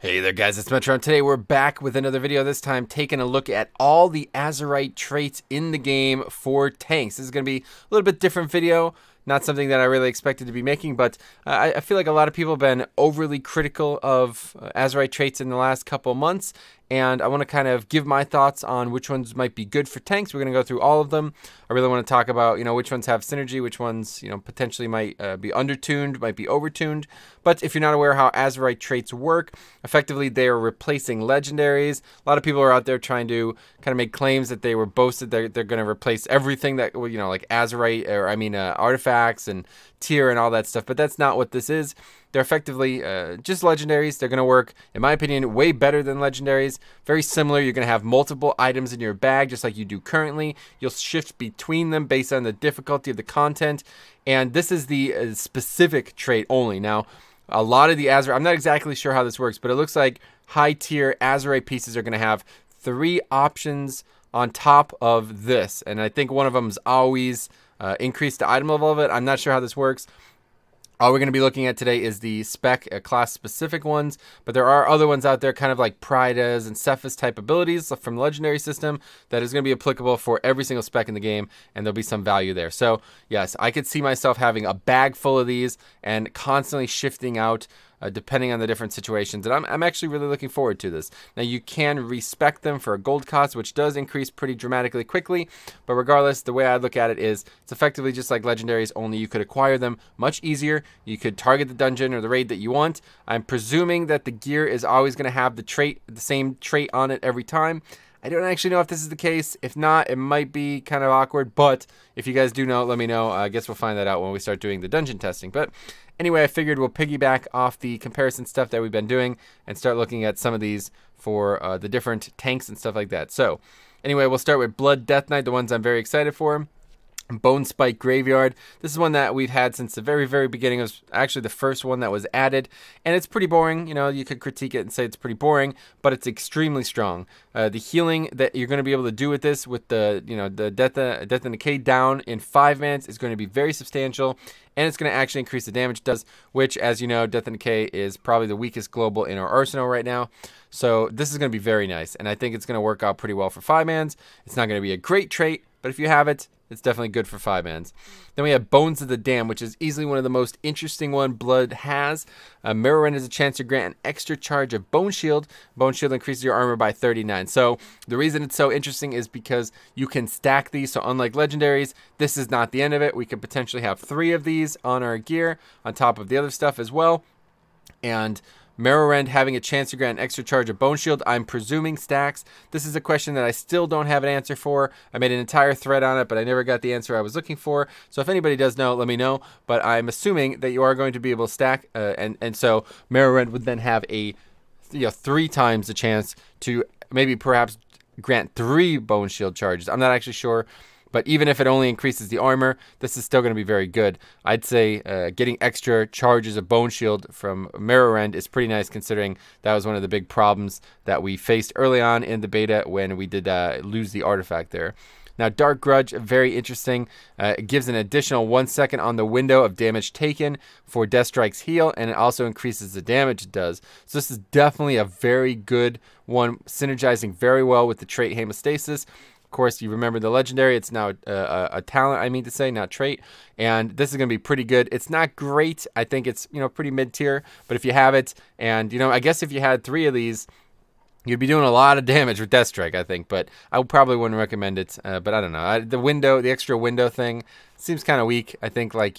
Hey there guys, it's Metro, and today we're back with another video, this time taking a look at all the Azerite traits in the game for tanks. This is going to be a little bit different video, not something that I really expected to be making, but I feel like a lot of people have been overly critical of Azerite traits in the last couple months, and I want to kind of give my thoughts on which ones might be good for tanks. We're going to go through all of them. I really want to talk about, which ones have synergy, which ones, potentially might be undertuned, might be overtuned. But if you're not aware how Azerite traits work, effectively they are replacing legendaries. A lot of people are out there trying to kind of make claims that they were boasted they're going to replace everything that, like Azerite, or artifacts and tier and all that stuff. But that's not what this is. They're effectively just legendaries. They're going to work, in my opinion, way better than legendaries. Very similar. You're going to have multiple items in your bag, just like you do currently. You'll shift between them based on the difficulty of the content. And this is the specific trait only. Now, a lot of the Azerite, I'm not exactly sure how this works, but it looks like high tier Azerite pieces are going to have 3 options on top of this. And I think one of them is always increase the item level of it. I'm not sure how this works. All we're going to be looking at today is the spec class specific ones, but there are other ones out there, kind of like Pridas and Cephas type abilities from the legendary system that is going to be applicable for every single spec in the game, and there'll be some value there. So yes, I could see myself having a bag full of these and constantly shifting out depending on the different situations, and I'm actually really looking forward to this. Now, you can respec them for a gold cost, which does increase pretty dramatically quickly, but regardless, the way I look at it is it's effectively just like legendaries, only you could acquire them much easier. You could target the dungeon or the raid that you want. I'm presuming that the gear is always going to have the same trait on it every time. I don't actually know if this is the case. If not, it might be kind of awkward, but if you guys do know, let me know. I guess we'll find that out when we start doing the dungeon testing. But anyway, I figured we'll piggyback off the comparison stuff that we've been doing and start looking at some of these for the different tanks and stuff like that. So anyway, we'll start with Blood Death Knight, the ones I'm very excited for. Bone Spike Graveyard. This is one that we've had since the very beginning. It was actually the first one that was added, and it's pretty boring. You could critique it and say it's pretty boring, but it's extremely strong. The healing that you're going to be able to do with this, with the the death and decay down in 5 mans, is going to be very substantial, and it's going to actually increase the damage it does, which, as you know, death and decay is probably the weakest global in our arsenal right now. So this is going to be very nice, and I think it's going to work out pretty well for 5 mans. It's not going to be a great trait, but if you have it, it's definitely good for 5 mans. Then we have Bones of the Dam, which is easily one of the most interesting one Blood has. Mirror Rend has a chance to grant an extra charge of Bone Shield. Bone Shield increases your armor by 39. So the reason it's so interesting is because you can stack these. So unlike legendaries, this is not the end of it. We could potentially have 3 of these on our gear on top of the other stuff as well. And Mirror Rend having a chance to grant an extra charge of Bone Shield, I'm presuming stacks. This is a question that I still don't have an answer for. I made an entire thread on it, but I never got the answer I was looking for. So if anybody does know, let me know. But I'm assuming that you are going to be able to stack, and so Mirror Rend would then have a 3 times the chance to maybe perhaps grant 3 Bone Shield charges. I'm not actually sure. But even if it only increases the armor, this is still going to be very good. I'd say getting extra charges of Bone Shield from Mirror Rend is pretty nice, considering that was one of the big problems that we faced early on in the beta when we did lose the artifact there. Now, Dark Grudge, very interesting. It gives an additional 1 second on the window of damage taken for Death Strike's heal, and it also increases the damage it does. So this is definitely a very good one, synergizing very well with the trait Hemostasis. Of course, you remember the legendary. It's now a talent, I mean to say, not trait. And this is going to be pretty good. It's not great. I think it's, pretty mid-tier. But if you have it, and, I guess if you had 3 of these, you'd be doing a lot of damage with Death Strike, I think. But I probably wouldn't recommend it. But I don't know. The extra window thing seems kind of weak. I think, like,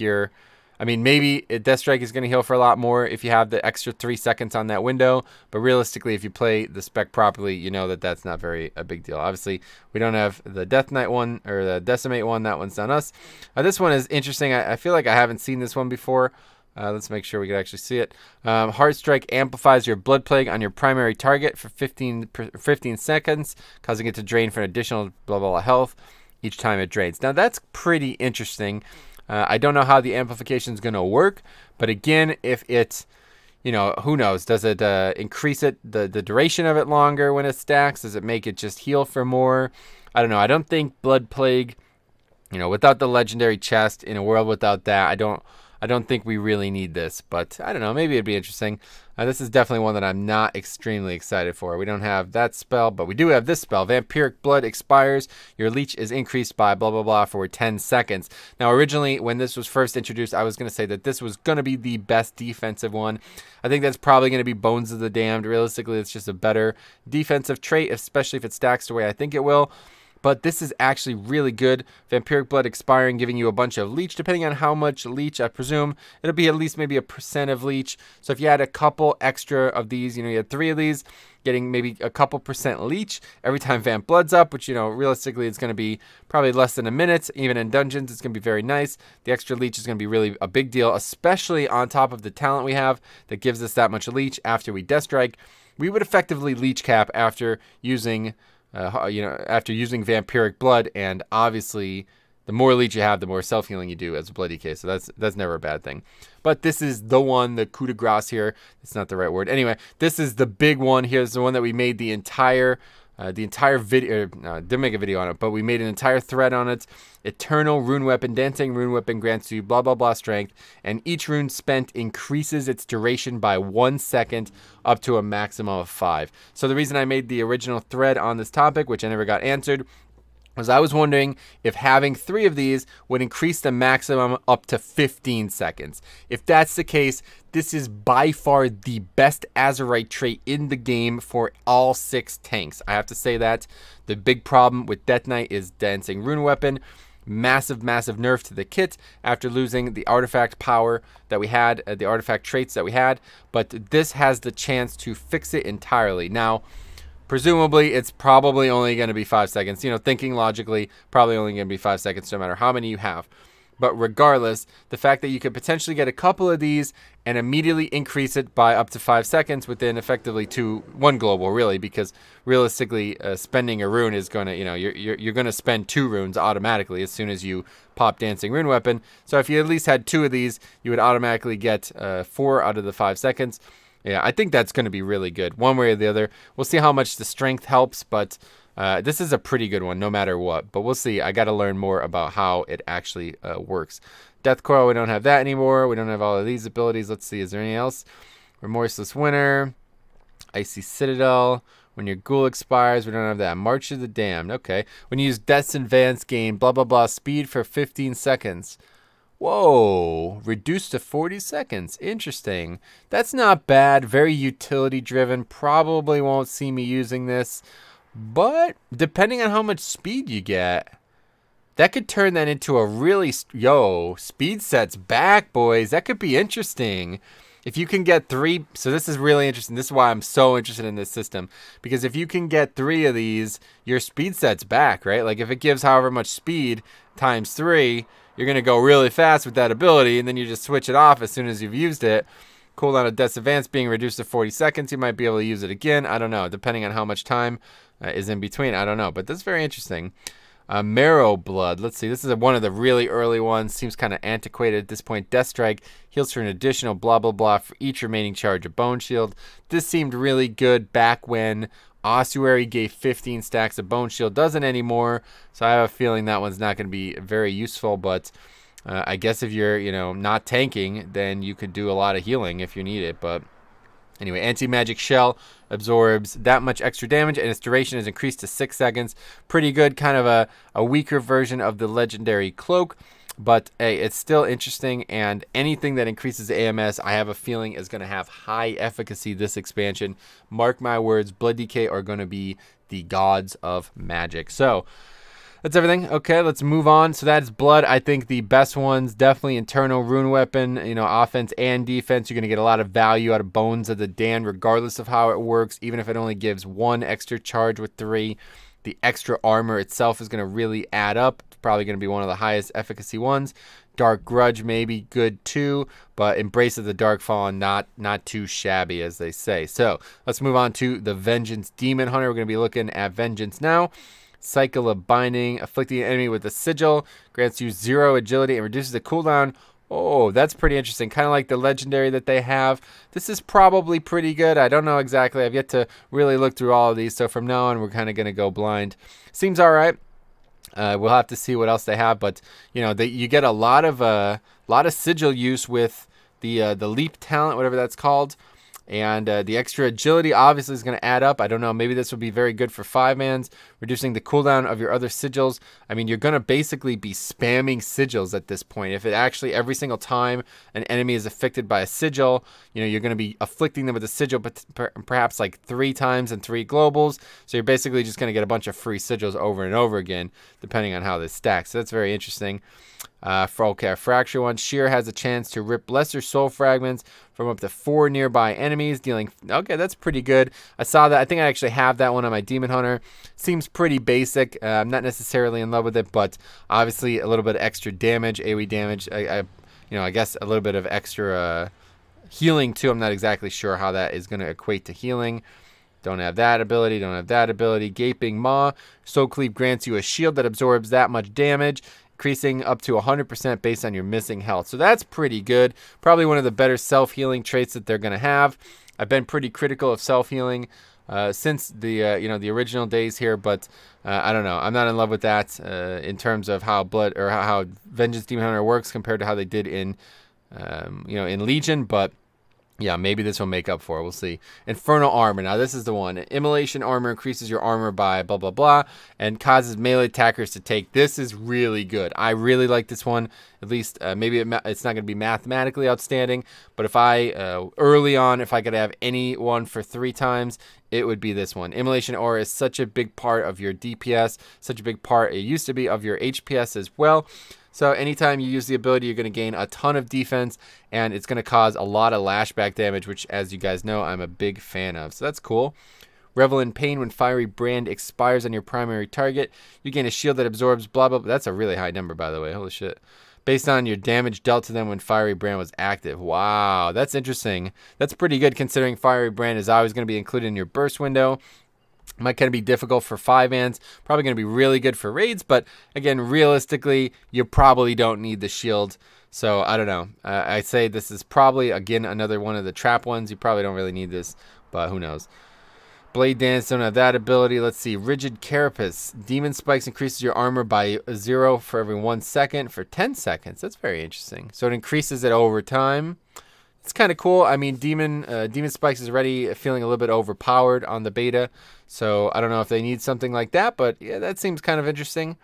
maybe Death Strike is going to heal for a lot more if you have the extra 3 seconds on that window. But realistically, if you play the spec properly, you know that that's not a big deal. Obviously, we don't have the Death Knight one or the Decimate one. That one's on us. This one is interesting. I feel like I haven't seen this one before. Let's make sure we can actually see it. Heart Strike amplifies your Blood Plague on your primary target for 15 seconds, causing it to drain for an additional blah health each time it drains. Now, that's pretty interesting. I don't know how the amplification is going to work, but again, if it, who knows? Does it increase the duration of it longer when it stacks? Does it make it just heal for more? I don't know. I don't think Blood Plague, without the legendary chest, in a world without that, I don't I don't think we really need this, but I don't know. Maybe it'd be interesting. This is definitely one that I'm not extremely excited for. We don't have that spell, but we do have this spell. Vampiric Blood expires. Your leech is increased by blah, blah, blah for 10 seconds. Now, originally, when this was first introduced, I was going to say that this was going to be the best defensive one. I think that's probably going to be Bones of the Damned. Realistically, it's just a better defensive trait, especially if it stacks the way I think it will. But this is actually really good. Vampiric Blood expiring, giving you a bunch of leech. Depending on how much leech, I presume, it'll be at least maybe a % of leech. So if you had a couple extra of these, you had 3 of these, getting maybe a couple % leech every time Vamp Blood's up, which, realistically it's going to be probably less than a minute. Even in dungeons, it's going to be very nice. The extra leech is going to be really a big deal, especially on top of the talent we have that gives us that much leech after we Death Strike. We would effectively leech cap after using... after using Vampiric Blood, and obviously the more leech you have, the more self-healing you do as a Bloody Case, so that's never a bad thing. But this is the one, the coup de grace here. It's not the right word. Anyway, this is the big one here. This is the one that we made the entire video, didn't make a video on it, but we made an entire thread on it. Eternal Rune Weapon Dancing. Rune Weapon grants you blah, blah, blah strength, and each rune spent increases its duration by 1 second up to a maximum of 5. So the reason I made the original thread on this topic, which I never got answered, was I was wondering if having 3 of these would increase the maximum up to 15 seconds. If that's the case, this is by far the best Azerite trait in the game for all 6 tanks. I have to say that. The big problem with Death Knight is Dancing Rune Weapon. Massive nerf to the kit after losing the artifact power that we had, the artifact traits that we had. But this has the chance to fix it entirely. Now, presumably, it's probably only going to be 5 seconds. Thinking logically, probably only going to be 5 seconds no matter how many you have. But regardless, the fact that you could potentially get a couple of these and immediately increase it by up to 5 seconds within effectively 1 global, really, because realistically, spending a rune is going to, you're going to spend 2 runes automatically as soon as you pop Dancing Rune Weapon. So if you at least had 2 of these, you would automatically get 4 out of the 5 seconds. Yeah, I think that's going to be really good, one way or the other. We'll see how much the strength helps, but this is a pretty good one no matter what. But we'll see. I got to learn more about how it actually works. Death Coil, we don't have that anymore. We don't have all of these abilities. Let's see, is there anything else? Remorseless Winter, Icy Citadel. When your ghoul expires, we don't have that. March of the Damned. Okay. When you use Death's Advance, gain blah, blah, blah speed for 15 seconds. Whoa, reduced to 40 seconds. Interesting. That's not bad. Very utility driven. Probably won't see me using this. But depending on how much speed you get, that could turn that into a really... speed sets back, boys. That could be interesting. If you can get 3... So this is really interesting. This is why I'm so interested in this system. Because if you can get 3 of these, your speed set's back, right? Like if it gives however much speed times 3... you're going to go really fast with that ability, and then you just switch it off as soon as you've used it. Cooldown of Death's Advance being reduced to 40 seconds. You might be able to use it again. I don't know. Depending on how much time is in between. I don't know. But that's very interesting. Marrow Blood. Let's see. This is one of the really early ones. Seems kind of antiquated at this point. Death Strike heals for an additional blah, blah, blah for each remaining charge of Bone Shield. This seemed really good back when Ossuary gave 15 stacks of Bone Shield. Doesn't anymore, so I have a feeling that one's not going to be very useful, but I guess if you're, not tanking, then you could do a lot of healing if you need it. But anyway, Anti-Magic Shell absorbs that much extra damage, and its duration is increased to 6 seconds. Pretty good, kind of a weaker version of the Legendary Cloak. But hey, it's still interesting, and anything that increases AMS, I have a feeling is going to have high efficacy this expansion. Mark my words, Blood DK are going to be the gods of magic. So that's everything. Okay, let's move on. So that's Blood. I think the best ones, definitely Eternal Rune Weapon, offense and defense. You're going to get a lot of value out of Bones of the Damned, regardless of how it works, even if it only gives 1 extra charge with 3. The extra armor itself is going to really add up. It's probably going to be one of the highest efficacy ones. Dark Grudge may be good too, but Embrace of the Dark Fallen, not too shabby, as they say. So let's move on to the Vengeance Demon Hunter. We're going to be looking at Vengeance now. Cycle of Binding, afflicting an enemy with a sigil, grants you 0 agility and reduces the cooldown. Oh, that's pretty interesting. Kind of like the legendary that they have. This is probably pretty good. I don't know exactly. I've yet to really look through all of these. So from now on, we're kind of going to go blind. Seems all right. We'll have to see what else they have. But, you get a lot of lot of sigil use with the leap talent, whatever that's called. And the extra agility obviously is going to add up. I don't know. Maybe this would be very good for 5-mans, reducing the cooldown of your other sigils. I mean, you're going to basically be spamming sigils at this point. If it actually every single time an enemy is affected by a sigil, you know, you're going to be afflicting them with a sigil, but perhaps like 3 times and 3 globals. So you're basically just going to get a bunch of free sigils over and over again, depending on how this stacks. So that's very interesting. For our fracture one, Shear has a chance to rip lesser soul fragments from up to 4 nearby enemies, dealing. Okay, that's pretty good. I saw that. I think I actually have that one on my Demon Hunter. Seems pretty basic. I'm not necessarily in love with it, but obviously a little bit of extra damage, AoE damage. I guess a little bit of extra healing too. I'm not exactly sure how that is going to equate to healing. Don't have that ability. Don't have that ability. Gaping Maw. Soul Cleave grants you a shield that absorbs that much damage, increasing up to 100% based on your missing health. So that's pretty good. Probably one of the better self-healing traits that they're going to have. I've been pretty critical of self-healing since the the original days here, but I don't know. I'm not in love with that in terms of how how Vengeance Demon Hunter works compared to how they did in in Legion, but yeah, maybe this will make up for it. We'll see. Infernal Armor. Now, this is the one. Immolation Armor increases your armor by blah, blah, blah, and causes melee attackers to take. This is really good. I really like this one. At least, maybe it's not going to be mathematically outstanding, but if I, early on, if I could have any one for 3 times, it would be this one. Immolation Aura is such a big part of your DPS, such a big part, it used to be, of your HPS as well. So anytime you use the ability, you're going to gain a ton of defense, and it's going to cause a lot of lashback damage, which, as you guys know, I'm a big fan of. So that's cool. Revel in Pain. When Fiery Brand expires on your primary target, you gain a shield that absorbs blah, blah, blah. That's a really high number, by the way. Holy shit. Based on your damage dealt to them when Fiery Brand was active. Wow, that's interesting. That's pretty good considering Fiery Brand is always going to be included in your burst window. Might kind of be difficult for 5-mans. Probably going to be really good for raids, but again, realistically, you probably don't need the shield. So I don't know. I'd say this is probably, again, another one of the trap ones. You probably don't really need this, but who knows. Blade Dance, don't have that ability. Let's see. Rigid Carapace. Demon Spikes increases your armor by 0 for every 1 second for 10 seconds. That's very interesting. So it increases it over time. It's kind of cool. I mean, Demon Spikes is already feeling a little bit overpowered on the beta, so I don't know if they need something like that, but yeah, that seems kind of interesting.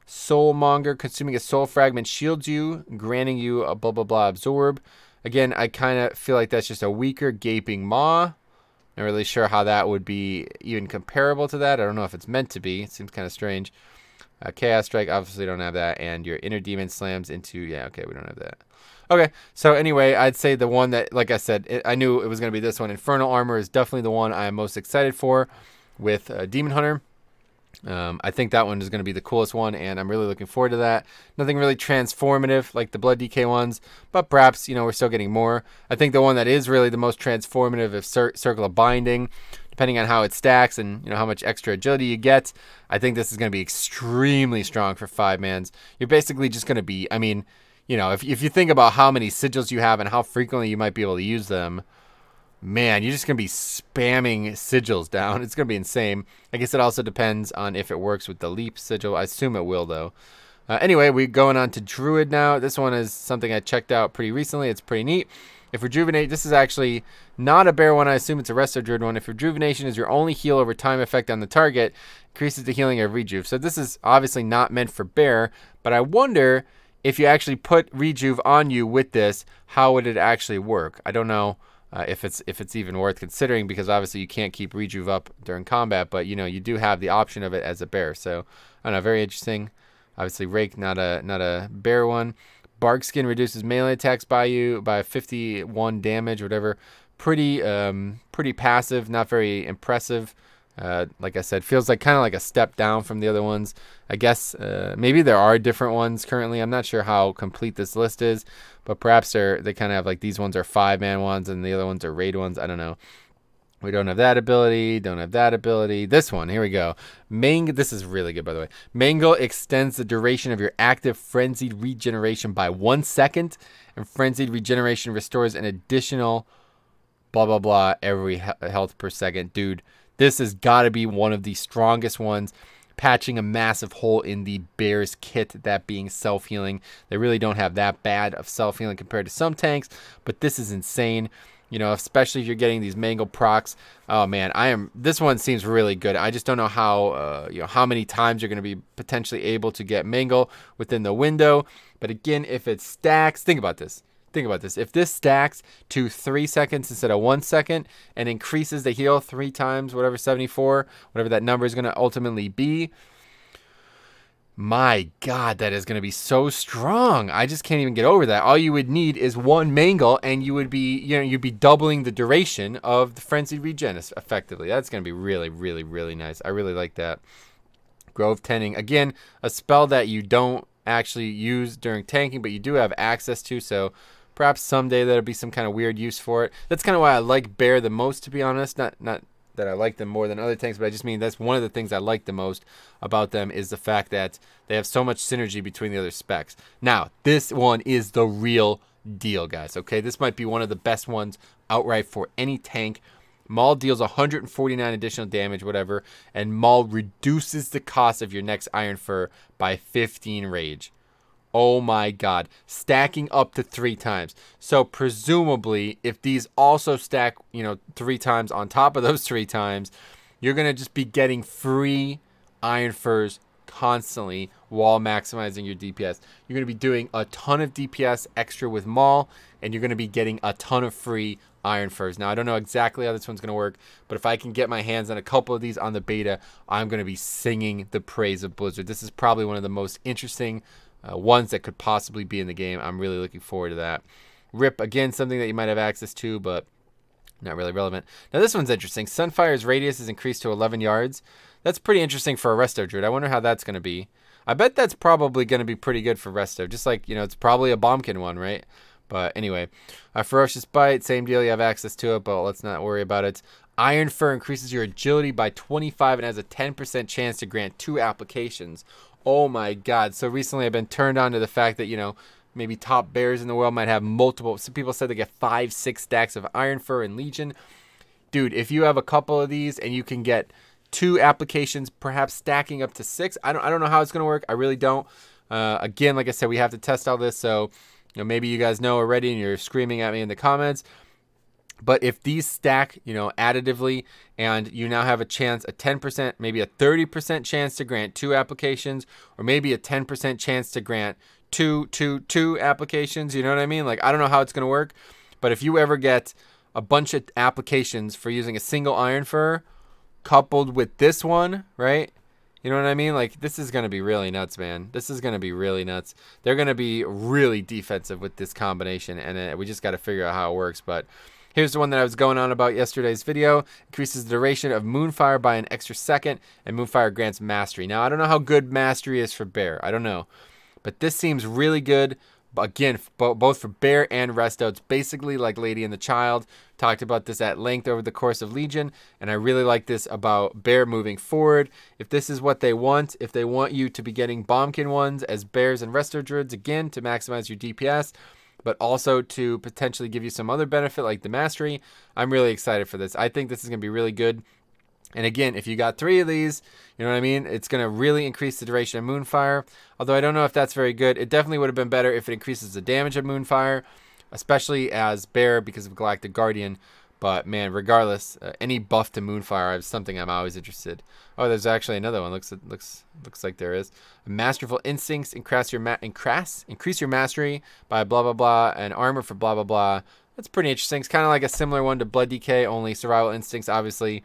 Soulmonger, consuming a soul fragment shields you, granting you a blah blah blah absorb. Again, I kind of feel like that's just a weaker Gaping Maw. Not really sure how that would be even comparable to that. I don't know if it's meant to be. It seems kind of strange. Chaos Strike, obviously don't have that, and your Inner Demon slams into, yeah, okay, we don't have that. Okay, so anyway, I'd say the one that, like I said, I knew it was going to be this one. Infernal Armor is definitely the one I am most excited for with Demon Hunter. I think that one is going to be the coolest one, and I'm really looking forward to that. Nothing really transformative like the Blood DK ones, but perhaps, we're still getting more. I think the one that is really the most transformative is Circle of Binding. Depending on how it stacks and how much extra agility you get, I think this is going to be extremely strong for 5-mans. You're basically just going to be, I mean, if you think about how many sigils you have and how frequently you might be able to use them, man, you're just going to be spamming sigils down. It's going to be insane. I guess it also depends on if it works with the leap sigil. I assume it will, though. Anyway, we're going on to Druid now. This one is something I checked out pretty recently. It's pretty neat. If Rejuvenate, this is actually not a bear one. I assume it's a Resto Druid one. If Rejuvenation is your only heal over time effect on the target, increases the healing of Rejuve. So this is obviously not meant for bear, but I wonder if you actually put Rejuve on you with this, how would it actually work? I don't know if it's even worth considering, because obviously you can't keep Rejuve up during combat, but you do have the option of it as a bear. So I don't know, very interesting. Obviously Rake, not a bear one. Bark Skin reduces melee attacks by you by 51 damage, whatever. Pretty passive, not very impressive. Like I said, feels like kind of like a step down from the other ones. I guess maybe there are different ones currently. I'm not sure how complete this list is, but perhaps they kind of have like these ones are 5-man ones and the other ones are raid ones. I don't know. We don't have that ability. Don't have that ability. This one, here we go. This is really good, by the way. Mangle extends the duration of your active Frenzied Regeneration by 1 second, and Frenzied Regeneration restores an additional blah, blah, blah every health per second. Dude, this has got to be one of the strongest ones. patching a massive hole in the Bear's kit, that being self-healing. They really don't have that bad of self-healing compared to some tanks, but this is insane. You know, especially if you're getting these mangle procs. Oh man, this one seems really good. I just don't know how you know, how many times you're going to be potentially able to get mangle within the window. But again, if it stacks, think about this. Think about this. If this stacks to 3 seconds instead of 1 second and increases the heal 3 times, whatever, 74, whatever that number is going to ultimately be, my God, that is going to be so strong. I just can't even get over that. All you would need is 1 mangle, and you would be, you know, you'd be doubling the duration of the frenzied regen effectively. That's going to be really, really, really nice. I really like that. Grove Tending, again, a spell that you don't actually use during tanking, but you do have access to. So perhaps someday there'll be some kind of weird use for it. That's kind of why I like Bear the most, to be honest. Not that I like them more than other tanks, but I just mean that's one of the things I like the most about them is the fact that they have so much synergy between the other specs. Now, this one is the real deal, guys, okay? This might be one of the best ones outright for any tank. Maul deals 149 additional damage, whatever, and Maul reduces the cost of your next Iron Fur by 15 rage. Oh my God, stacking up to 3 times. So presumably, if these also stack, you know, 3 times on top of those 3 times, you're going to just be getting free Iron Furs constantly while maximizing your DPS. You're going to be doing a ton of DPS extra with Maul, and you're going to be getting a ton of free Iron Furs. Now, I don't know exactly how this one's going to work, but if I can get my hands on a couple of these on the beta, I'm going to be singing the praise of Blizzard. This is probably one of the most interesting ones that could possibly be in the game. I'm really looking forward to that. Rip, again, something that you might have access to, but not really relevant. Now, this one's interesting. Sunfire's radius is increased to 11 yards. That's pretty interesting for a Resto Druid. I wonder how that's going to be. I bet that's probably going to be pretty good for Resto. Just like, you know, it's probably a Bombkin one, right? But anyway, Ferocious Bite, same deal. You have access to it, but let's not worry about it. Iron Fur increases your agility by 25 and has a 10% chance to grant 2 applications. Oh my God. So recently I've been turned on to the fact that, you know, maybe top bears in the world might have multiple. Some people said they get 5-6 stacks of Iron Fur in Legion. Dude, if you have a couple of these and you can get 2 applications, perhaps stacking up to 6, I don't know how it's going to work. I really don't. Again, like I said, we have to test all this. So, you know, maybe you guys know already and you're screaming at me in the comments. But if these stack, you know, additively, and you now have a chance, a 10%, maybe a 30% chance to grant 2 applications, or maybe a 10% chance to grant two applications, you know what I mean? Like, I don't know how it's going to work, but if you ever get a bunch of applications for using a single Iron Fur coupled with this one, right? You know what I mean? Like, this is going to be really nuts, man. This is going to be really nuts. They're going to be really defensive with this combination, and we just got to figure out how it works, but here's the one that I was going on about yesterday's video. Increases the duration of Moonfire by an extra second, and Moonfire grants Mastery. Now, I don't know how good Mastery is for Bear. I don't know. But this seems really good. Again, both for Bear and Resto. It's basically like Lady and the Child. Talked about this at length over the course of Legion, and I really like this about Bear moving forward. If this is what they want, if they want you to be getting Bombkin ones as Bears and Resto Druids, again, to maximize your DPS, but also to potentially give you some other benefit like the Mastery, I'm really excited for this. I think this is going to be really good. And again, if you got 3 of these, you know what I mean? It's going to really increase the duration of Moonfire. Although I don't know if that's very good. It definitely would have been better if it increases the damage of Moonfire, especially as Bear because of Galactic Guardian. But man, regardless, any buff to Moonfire is something I'm always interested. Oh, there's actually another one. Looks like there is. Masterful Instincts increase your mastery by blah blah blah, and armor for blah blah blah. That's pretty interesting. It's kind of like a similar one to Blood DK, only Survival Instincts obviously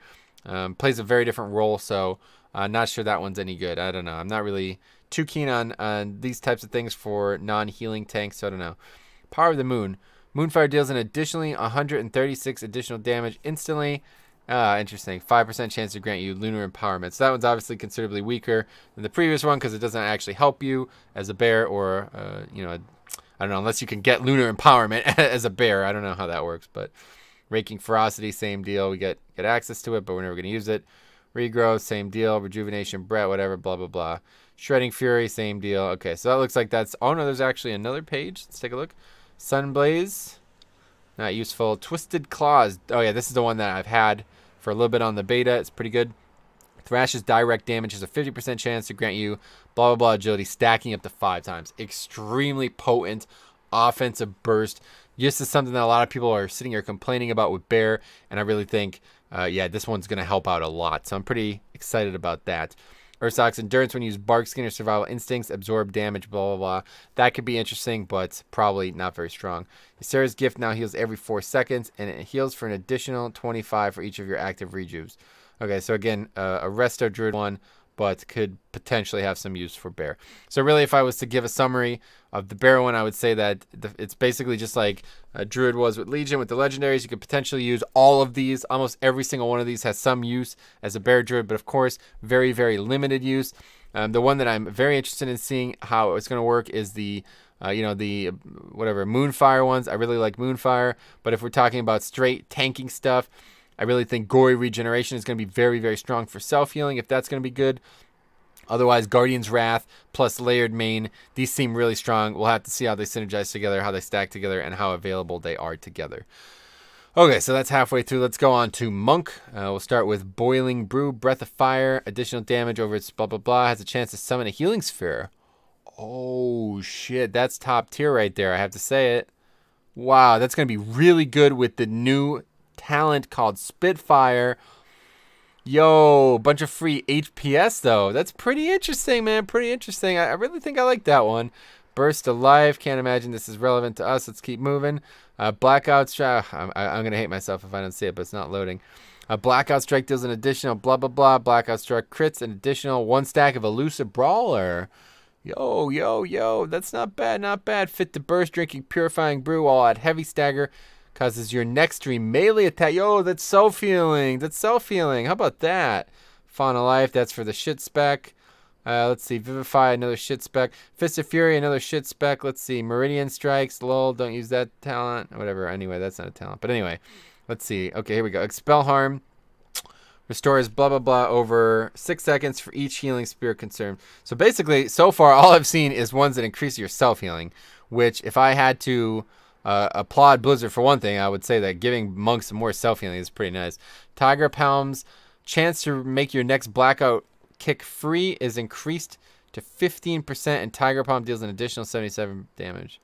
plays a very different role. So not sure that one's any good. I don't know. I'm not really too keen on these types of things for non-healing tanks. So I don't know. Power of the Moon. Moonfire deals an additionally 136 additional damage instantly. Interesting. 5% chance to grant you Lunar Empowerment. So that one's obviously considerably weaker than the previous one because it doesn't actually help you as a bear or, you know, I don't know, unless you can get Lunar Empowerment as a bear. I don't know how that works, but Raking Ferocity, same deal. We get access to it, but we're never going to use it. Regrowth, same deal. Rejuvenation, Brett, whatever, blah, blah, blah. Shredding Fury, same deal. Okay, so that looks like that's... Oh, no, there's actually another page. Let's take a look. Sunblaze, not useful. Twisted Claws. Oh, yeah, this is the one that I've had for a little bit on the beta. It's pretty good. Thrash's direct damage has a 50% chance to grant you blah, blah, blah agility, stacking up to 5 times. Extremely potent offensive burst. This is something that a lot of people are sitting here complaining about with Bear, and I really think, yeah, this one's going to help out a lot. So I'm pretty excited about that. Ursock's Endurance, when you use Bark Skin or Survival Instincts, absorb damage, blah, blah, blah. That could be interesting, but probably not very strong. Ysera's Gift now heals every 4 seconds, and it heals for an additional 25 for each of your active rejuves. Okay, so again, a Resto Druid one, but could potentially have some use for Bear. So really, if I was to give a summary of the Bear one, I would say that it's basically just like Druid was with Legion, with the legendaries. You could potentially use all of these. Almost every single one of these has some use as a Bear Druid, but of course, very, very limited use. The one that I'm very interested in seeing how it's going to work is the you know, the whatever Moonfire ones. I really like Moonfire, but if we're talking about straight tanking stuff, I really think Gory Regeneration is going to be very, very strong for self-healing, if that's going to be good. Otherwise, Guardian's Wrath plus Layered Main, these seem really strong. We'll have to see how they synergize together, how they stack together, and how available they are together. Okay, so that's halfway through. Let's go on to Monk. We'll start with Boiling Brew, Breath of Fire, additional damage over its blah, blah, blah. Has a chance to summon a Healing Sphere. Oh, shit. That's top tier right there. I have to say it. Wow, that's going to be really good with the new talent called Spitfire. Yo, bunch of free HPS though. That's pretty interesting, man. Pretty interesting. I really think I like that one. Burst of Life. Can't imagine this is relevant to us. Let's keep moving. Blackout Strike. I'm gonna hate myself if I don't see it, but it's not loading. Blackout Strike deals an additional blah blah blah. Blackout Strike crits an additional 1 stack of Elusive Brawler. Yo, yo, yo. That's not bad. Not bad. Fit to burst. Drinking Purifying Brew while at heavy stagger. Causes your next stream melee attack. Yo, that's self-healing. That's self-healing. How about that? Fauna Life, that's for the shit spec. Let's see. Vivify, another shit spec. Fist of Fury, another shit spec. Let's see. Meridian Strikes. Lol, don't use that talent. Whatever. Anyway, that's not a talent. But anyway, let's see. Okay, here we go. Expel Harm. Restores blah, blah, blah over 6 seconds for each healing spirit concerned. So basically, so far, all I've seen is ones that increase your self-healing, which if I had to applaud Blizzard for one thing, I would say that giving Monk some more self-healing is pretty nice. Tiger Palm's chance to make your next blackout kick free is increased to 15%, and Tiger Palm deals an additional 77 damage.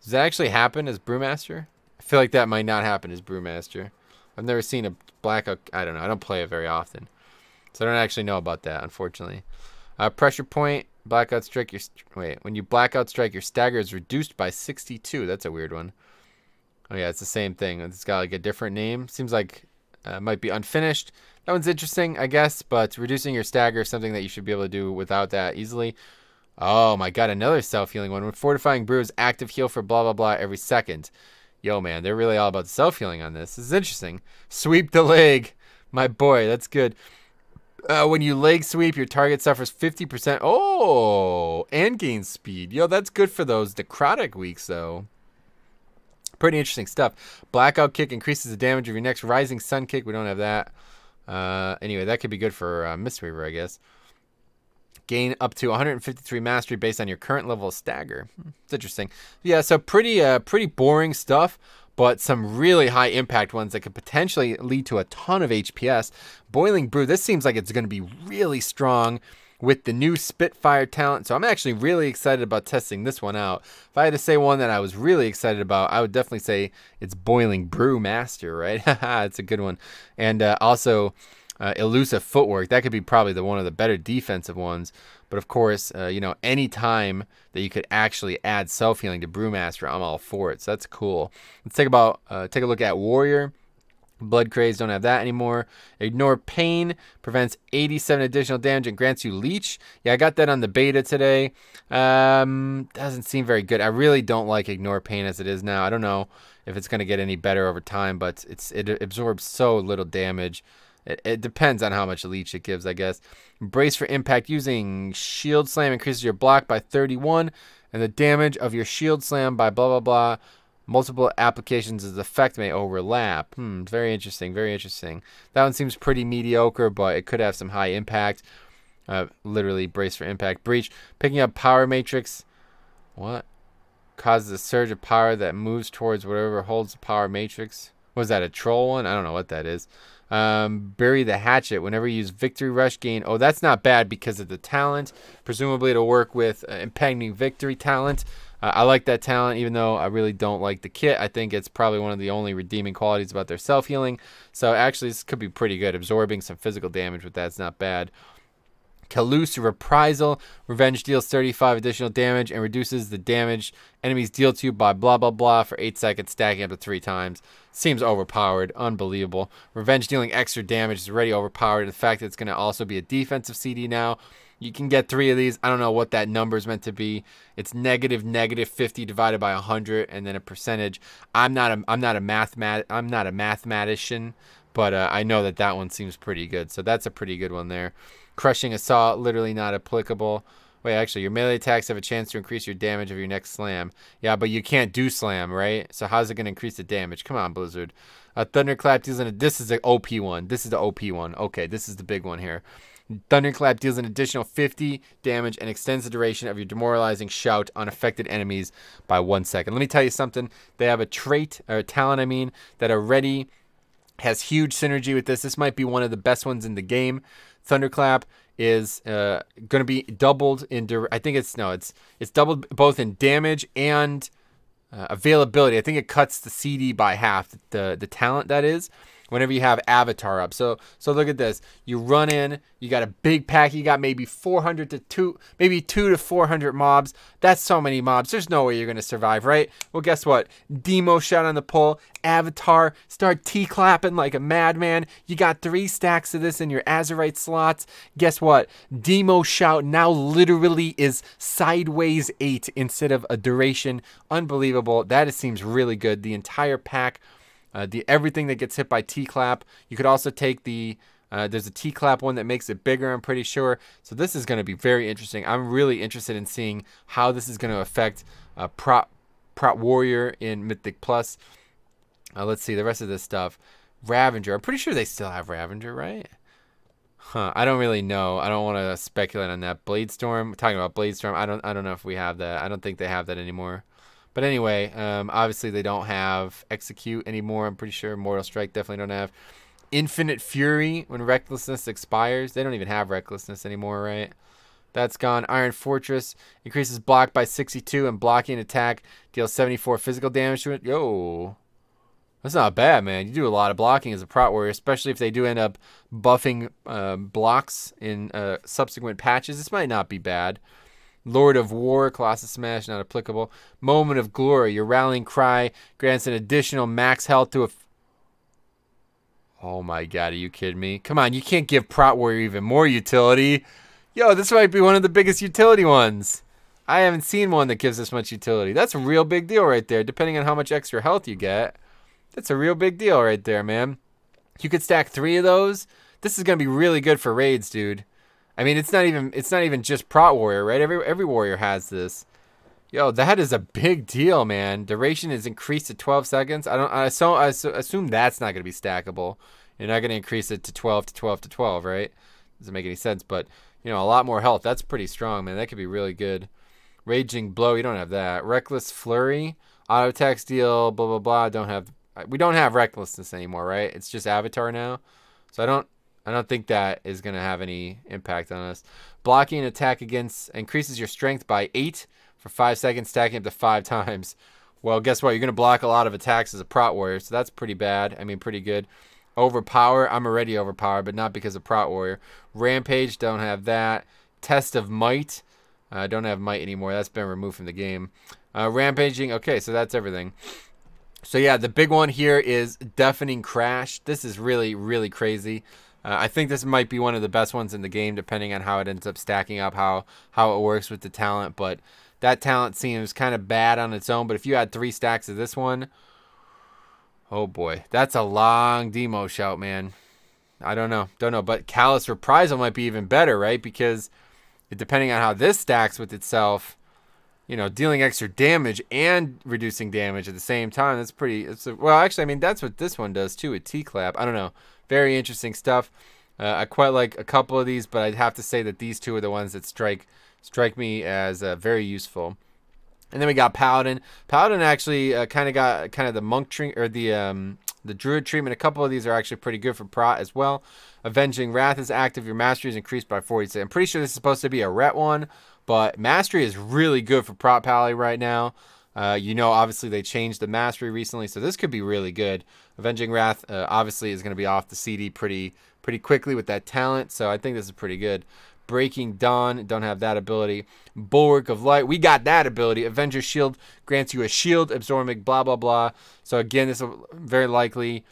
Does that actually happen as Brewmaster? I feel like that might not happen as Brewmaster. I've never seen a blackout. I don't know. I don't play it very often, so I don't actually know about that, unfortunately. Pressure Point. Blackout Strike. When you Blackout Strike, your stagger is reduced by 62. That's a weird one. Oh yeah, it's the same thing. It's got like a different name. Seems like it might be unfinished. That one's interesting, I guess, but reducing your stagger is something that you should be able to do without that easily. Oh my god, another self-healing one. When Fortifying Brew is active heal for blah blah blah every second. Yo man, they're really all about the self-healing on this. This is interesting. Sweep the leg. My boy, that's good. When you leg sweep, your target suffers 50%. Oh, and gains speed. Yo, that's good for those necrotic weeks, though. Pretty interesting stuff. Blackout Kick increases the damage of your next Rising Sun Kick. We don't have that. Anyway, that could be good for Mistweaver, I guess. Gain up to 153 mastery based on your current level of stagger. It's interesting. Yeah, so pretty boring stuff, but some really high impact ones that could potentially lead to a ton of HPS. Boiling Brew, this seems like it's going to be really strong with the new Spitfire talent. So I'm actually really excited about testing this one out. If I had to say one that I was really excited about, I would definitely say it's Boiling Brew Master, right? It's a good one. And also Elusive Footwork. That could be probably one of the better defensive ones. But of course, you know, any time that you could actually add self-healing to Brewmaster, I'm all for it. So that's cool. Let's take a look at Warrior. Blood Craze, don't have that anymore. Ignore Pain, prevents 87 additional damage and grants you Leech. Yeah, I got that on the beta today. Doesn't seem very good. I really don't like Ignore Pain as it is now. I don't know if it's going to get any better over time, but it absorbs so little damage. It depends on how much Leech it gives, I guess. Brace for Impact using Shield Slam increases your block by 31 and the damage of your Shield Slam by blah, blah, blah. Multiple applications as effect may overlap. Very interesting, very interesting. That one seems pretty mediocre, but it could have some high impact. Literally, Brace for Impact. Breach. Picking up Power Matrix. What? Causes a surge of power that moves towards whatever holds the Power Matrix. Was that a troll one? I don't know what that is. Bury the hatchet. Whenever you use victory rush, gain. Oh, that's not bad because of the talent. Presumably it'll work with impending victory talent. I like that talent, even though I really don't like the kit. I think it's probably one of the only redeeming qualities about their self-healing. So actually, this could be pretty good. Absorbing some physical damage with that's not bad. Callous Reprisal. Revenge deals 35 additional damage and reduces the damage enemies deal to you by blah, blah, blah for 8 seconds, stacking up to 3 times. Seems overpowered. Unbelievable. Revenge dealing extra damage is already overpowered. The fact that it's going to also be a defensive CD now. You can get 3 of these. I don't know what that number is meant to be. It's negative 50 divided by 100 and then a percentage. I'm not a mathematician, but I know that one seems pretty good. So that's a pretty good one there. Crushing Assault, literally not applicable. Wait, actually, your melee attacks have a chance to increase your damage of your next slam. Yeah, but you can't do slam, right? So how's it going to increase the damage? Come on, Blizzard. Thunderclap deals this is the OP one. This is the OP one. Okay, this is the big one here. Thunderclap deals an additional 50 damage and extends the duration of your demoralizing shout on affected enemies by 1 second. Let me tell you something. They have a trait, or a talent, I mean, that already has huge synergy with this. This might be one of the best ones in the game. Thunderclap is going to be doubled in. I think it's doubled both in damage and availability. I think it cuts the CD by half. The talent that is. Whenever you have Avatar up. So look at this. You run in, you got a big pack, you got maybe 200 to 400 mobs. That's so many mobs. There's no way you're gonna survive, right? Well, guess what? Demo shot on the pole, Avatar, start T-clapping like a madman. You got 3 stacks of this in your Azerite slots. Guess what? Demo shout now literally is sideways 8 instead of a duration. Unbelievable. That seems really good. The entire pack. Everything that gets hit by T-clap. You could also take the there's a T-clap one that makes it bigger, I'm pretty sure. So this is going to be very interesting. I'm really interested in seeing how this is going to affect Prot Warrior in Mythic Plus. Let's see the rest of this stuff. Ravager. I'm pretty sure they still have Ravager, right? Huh. I don't really know. I don't want to speculate on that. Bladestorm. We're talking about Bladestorm. I don't know if we have that. I don't think they have that anymore. But anyway, obviously they don't have Execute anymore. I'm pretty sure Mortal Strike definitely don't have. Infinite Fury when Recklessness expires. They don't even have Recklessness anymore, right? That's gone. Iron Fortress increases block by 62 and blocking attack deals 74 physical damage to it. Yo, that's not bad, man. You do a lot of blocking as a Prot Warrior, especially if they do end up buffing blocks in subsequent patches. This might not be bad. Lord of War, Colossus Smash, not applicable. Moment of Glory, your rallying cry grants an additional max health to a... Oh my god, are you kidding me? Come on, you can't give Prot Warrior even more utility. Yo, this might be one of the biggest utility ones. I haven't seen one that gives this much utility. That's a real big deal right there, depending on how much extra health you get. That's a real big deal right there, man. You could stack 3 of those. This is going to be really good for raids, dude. I mean, it's not even just Prot Warrior, right? Every warrior has this. Yo, that is a big deal, man. Duration is increased to 12 seconds. I assume that's not going to be stackable. You're not going to increase it to 12 to 12 to 12, right? Doesn't make any sense, but you know, a lot more health. That's pretty strong, man. That could be really good. Raging Blow, you don't have that. Reckless Flurry, auto attacks deal, blah blah blah. We don't have Recklessness anymore, right? It's just Avatar now. So I don't think that is going to have any impact on us. Blocking an attack against increases your strength by 8 for 5 seconds, stacking up to 5 times. Well, guess what? You're going to block a lot of attacks as a Prot Warrior, so that's pretty bad. I mean, pretty good. Overpower. I'm already overpowered, but not because of Prot Warrior. Rampage. Don't have that. Test of Might. Don't have Might anymore. That's been removed from the game. Rampaging. Okay, so that's everything. So yeah, the big one here is Deafening Crash. This is really, really crazy. I think this might be one of the best ones in the game, depending on how it ends up stacking up, how it works with the talent. But that talent seems kind of bad on its own. But if you had 3 stacks of this one, oh boy, that's a long demo shout, man. I don't know. But Callous Reprisal might be even better, right? Because depending on how this stacks with itself, you know, dealing extra damage and reducing damage at the same time, that's pretty... well, actually, I mean, that's what this one does, too, with T-Clap. I don't know. Very interesting stuff. I quite like a couple of these, but I'd have to say that these 2 are the ones that strike me as very useful. And then we got Paladin. Paladin actually kind of got the monk trinket, or the The Druid treatment, a couple of these are actually pretty good for prot as well. Avenging Wrath is active. Your mastery is increased by 40. I'm pretty sure this is supposed to be a ret one, but mastery is really good for prot pally right now. You know, obviously they changed the mastery recently, so this could be really good. Avenging Wrath obviously is going to be off the CD pretty quickly with that talent, so I think this is pretty good. Breaking Dawn, don't have that ability. Bulwark of Light, we got that ability. Avenger Shield grants you a shield, absorbing blah, blah, blah. So again, this will very likely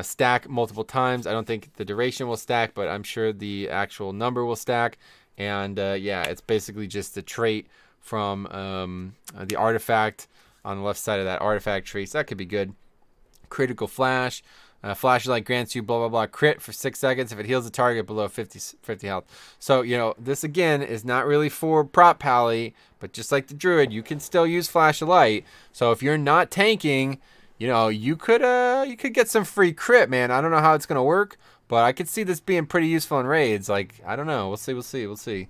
stack multiple times. I don't think the duration will stack, but I'm sure the actual number will stack. And yeah, it's basically just the trait from the artifact on the left side of that artifact tree. So that could be good. Critical Flash. Flashlight grants you blah, blah, blah crit for 6 seconds if it heals the target below 50 health. So, you know, this again is not really for prot pally, but just like the Druid, you can still use Flashlight. So if you're not tanking, you know, you could get some free crit, man. I don't know how it's going to work, but I could see this being pretty useful in raids. Like, I don't know. We'll see.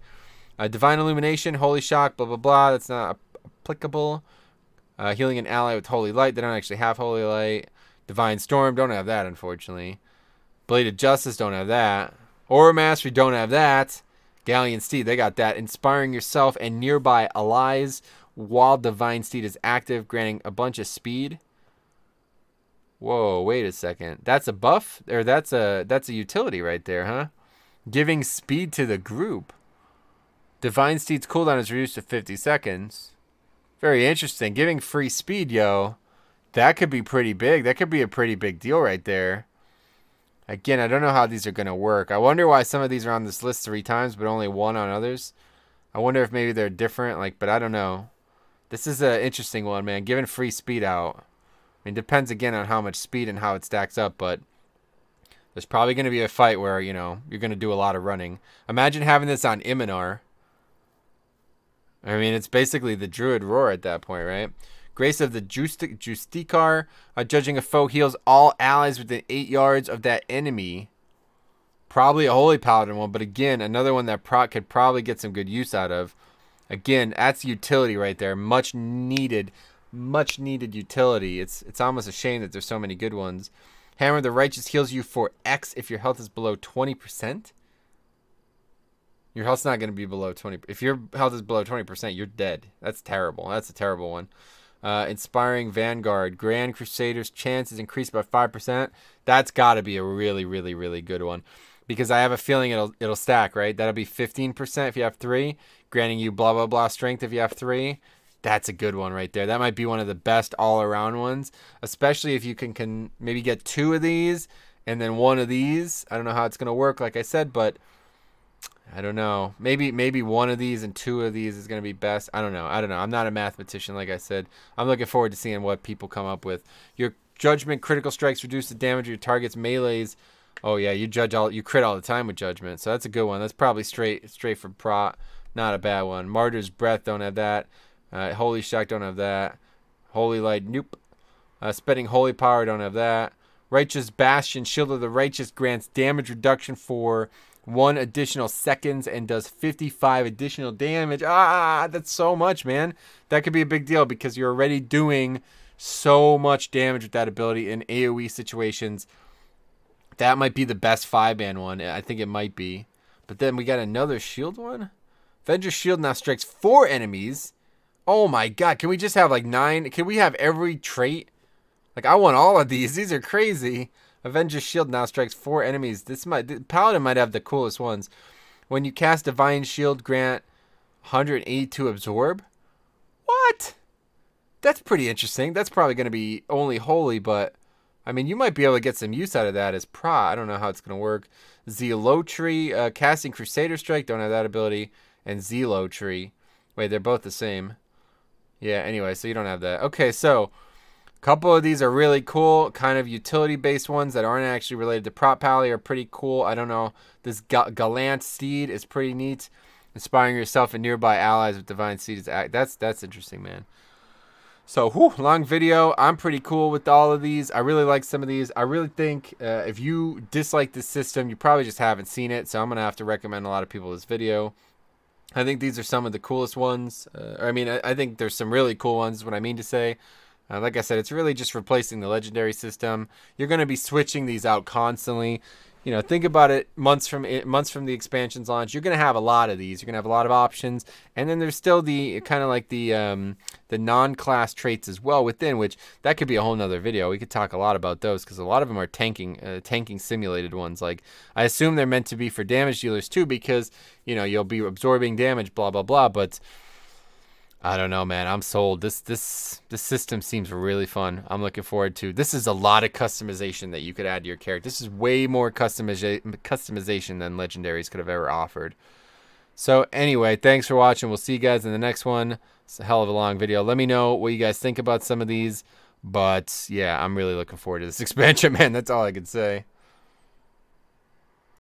Divine Illumination, Holy Shock, blah, blah, blah. That's not applicable. Healing an ally with Holy Light. They don't actually have Holy Light. Divine Storm, don't have that, unfortunately. Blade of Justice, don't have that. Aura Mastery, don't have that. Galleon Steed, they got that. Inspiring yourself and nearby allies while Divine Steed is active, granting a bunch of speed. Whoa, wait a second. That's a buff? Or that's a utility right there, huh? Giving speed to the group. Divine Steed's cooldown is reduced to 50 seconds. Very interesting. Giving free speed, yo. That could be pretty big. That could be a pretty big deal right there. Again, I don't know how these are going to work. I wonder why some of these are on this list 3 times, but only 1 on others. I wonder if maybe they're different, like, but I don't know. This is an interesting one, man. Giving free speed out. I mean, depends again on how much speed and how it stacks up, but there's probably going to be a fight where, you know, you're going to do a lot of running. Imagine having this on Iminar. I mean, it's basically the Druid Roar at that point, right? Grace of the Justicar. Judging a foe heals all allies within 8 yards of that enemy. Probably a Holy Paladin one, but again, another one that could probably get some good use out of. Again, that's utility right there. Much needed utility. It's almost a shame that there's so many good ones. Hammer of the Righteous heals you for X if your health is below 20%. Your health's not going to be below 20. If your health is below 20%, you're dead. That's terrible. That's a terrible one. Inspiring Vanguard. Grand Crusader's chance is increased by 5%. That's got to be a really, really, really good one. Because I have a feeling it'll stack, right? That'll be 15% if you have 3. Granting you blah, blah, blah strength if you have 3. That's a good one right there. That might be one of the best all-around ones. Especially if you can maybe get 2 of these and then 1 of these. I don't know how it's going to work, like I said, but I don't know. Maybe 1 of these and 2 of these is going to be best. I don't know. I'm not a mathematician, like I said. I'm looking forward to seeing what people come up with. Your Judgment critical strikes reduce the damage of your target's melees. Oh yeah, you crit all the time with Judgment, so that's a good one. That's probably straight for prot. Not a bad one. Martyr's Breath, don't have that. Holy Shock, don't have that. Holy Light, nope. Spending Holy Power, don't have that. Righteous Bastion, Shield of the Righteous grants damage reduction for 1 additional seconds and does 55 additional damage. Ah, that's so much, man. That could be a big deal because you're already doing so much damage with that ability in AoE situations. That might be the best 5-man one. I think it might be. But then we got another shield one. Avenger Shield now strikes 4 enemies. Oh my god, can we just have like 9? Can we have every trait? Like, I want all of these. These are crazy. Avenger Shield now strikes 4 enemies. Paladin might have the coolest ones. When you cast Divine Shield, grant 108 to absorb. What? That's pretty interesting. That's probably going to be only holy, but I mean, you might be able to get some use out of that as prot. I don't know how it's going to work. Zealotry, casting Crusader Strike, don't have that ability, and Zealotry. Wait, they're both the same. Yeah, anyway, so you don't have that. Okay, so a couple of these are really cool, kind of utility-based ones that aren't actually related to prot pally are pretty cool. I don't know. This Gallant Steed is pretty neat. Inspiring yourself and nearby allies with Divine Steed is that's interesting, man. So, long video. I'm pretty cool with all of these. I really like some of these. I really think if you dislike this system, you probably just haven't seen it. So I'm going to have to recommend a lot of people this video. I think these are some of the coolest ones. I mean, I think there's some really cool ones, is what I mean to say. Like I said, it's really just replacing the legendary system. You're going to be switching these out constantly. You know, think about it, months from the expansion's launch, you're going to have a lot of these. You're going to have a lot of options. And then there's still the kind of like the non-class traits as well within, which that could be a whole nother video. We could talk a lot about those because a lot of them are tanking simulated ones. Like, I assume they're meant to be for damage dealers too because, you know, you'll be absorbing damage, blah, blah, blah. But I don't know, man. I'm sold. This system seems really fun. I'm looking forward to. This is a lot of customization that you could add to your character. This is way more customization than legendaries could have ever offered. So anyway, thanks for watching. We'll see you guys in the next one. It's a hell of a long video. Let me know what you guys think about some of these. But yeah, I'm really looking forward to this expansion, man. That's all I can say.